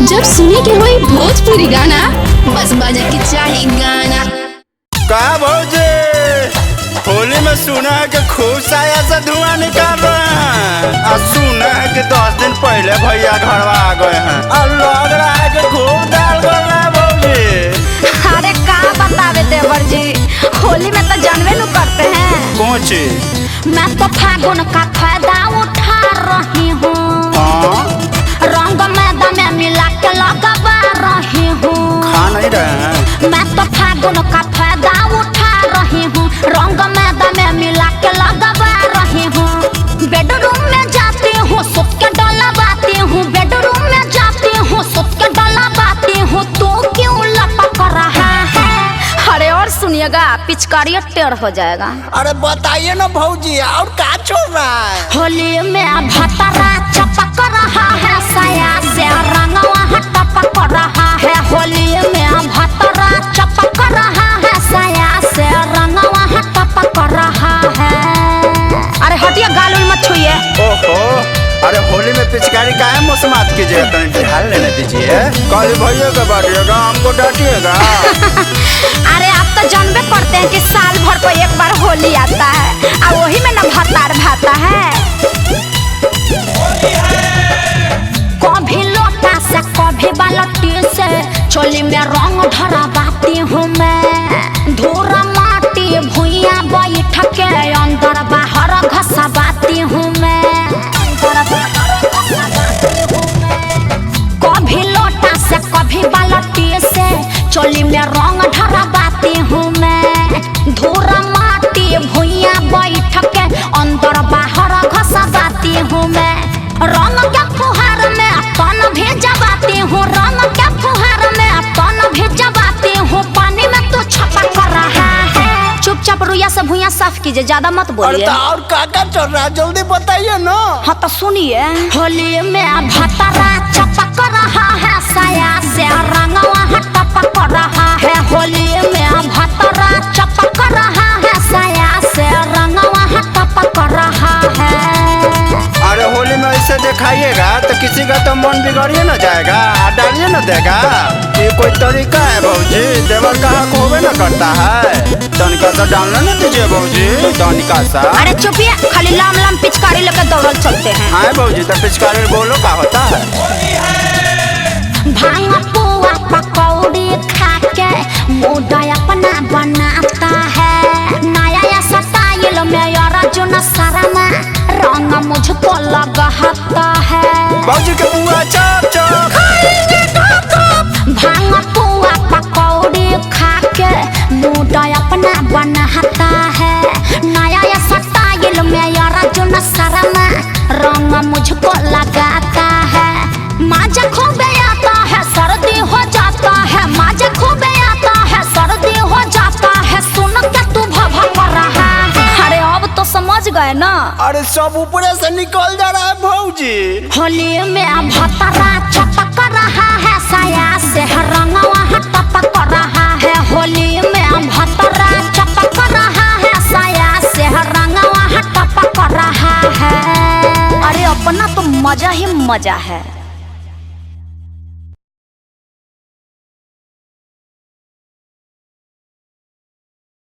जब सुने के होई भोजपुरी गाना, बस बजे के चाही गाना। का भौजी, होली में सुना है कि खूब साया से धुआं निकाल रहे हैं और सुना है कि 10 दिन पहले भैया घरवा आ गए हैं और लग रहा है कि खूब दाल कर रहे हैं भौजी। अरे का बतावे देवर जी, होली में तो जानवे न करते हैं। कौन चीज? मैं तो फागुन का फायदा उठा रही हूँ, रंग मैदा में मिला के लगवा रही हूँ। खा नहीं रहे हैं? मैं तो फागुन का फायदा उठा रही हूँ, रंग मैदा में मिला के लगवा रही हूँ। बेडरूम में जाती हूँ, सुत के डलवाती हूँ। बेडरूम में जाती हूँ, सुत के डलवाती हूँ। तू क्यों लपक रहा है? अरे और सुनिएगा, पिचकारी टेढ़ हो जाएगा। अरे बताइए ना भौजी, और का छोड़ रहा है? होली में भतरा चपक रहा है, साया से रंगवा टपक रहा है। होली में भतरा चपक रहा है, साया से रंगवा टपक रहा है। अरे हटिए, गाल उल मत छुइए। ओहो, अरे होली में पिचकारी का है मौसमात कीजिएगा, तनी बिहार लेने दीजिए। कल भैया का बांटिएगा, हमको डांटिएगा। अरे आप तो जानबे करते हैं कि साल भर को एक बार होली आता है और वही में न भतार भाता है। कभी लोटा से कभी बाल्टी से चोली में रंग भरवाती हूँ मैं। धूरा माटी भुइया बैठ के अंदर बाहर घसवाती हूँ मैं। कभी लोटा से कभी बाल्टी से चोली में रंग भरवाती हूँ मैं। धूरा माटी भुइया बैठ के अंदर बाहर घसवाती हूँ मैं। रंग के फुहार में अपन भेजवाती हूँ, रंग के फुहार में अपन भेजवाती हूँ। पानी में तो छपक रहा है। चुपचाप रुइया से भुइया साफ कीजिए, ज्यादा मत बोलिए। और काका चल रहा है, जल्दी बताइए ना। हाँ तो सुनिए, होली में भतरा चपक रहा है, साया से रंगवा टपक रहा है। होली में भतरा चपक रहा है, साया से रंगवा टपक रहा है। अरे होली में ऐसे दिखाइएगा तो किसी का तो मन बिगड़िए न जाएगा, डालिए न देगा। ये कोई तरीका है भौजी? देवर का हक होवे न करता है। तनिका सा डालना न दीजिए भौजी, तनिका सा। अरे चुपिए, खाली लाम लाम पिचकारी लेकर दौड़ल चलते हैं। हाँ भौजी, तो पिचकारी बोलो का होता है? भांग पुआ पकौड़ी खा के मूड अपना बनाता है। नया या स्टाइल में यार जो नसरमा रंग मुझको लगाता है। भौजी के बुआ चप चप भांग पुआ पकौड़ी खा के मूड अपना बनाता है। नया या स्टाइल में यार जो नसरमा रंग मुझको लगाता है। माजा खूबे आता है, सर्दी हो जाता है। माजा खूबे आता है, सर्दी हो जाता है। सुन के तू भभक रहा है। अरे अब तो समझ गए ना। अरे सब ऊपर से निकल जा रहा है भौजी। होली में भतरा चपक रहा है, साया से रंगवा टपक रहा है। होली में भतरा चपक रहा है, साया से रंगवा टपक रहा है। अरे अपना तो मजा ही मजा है।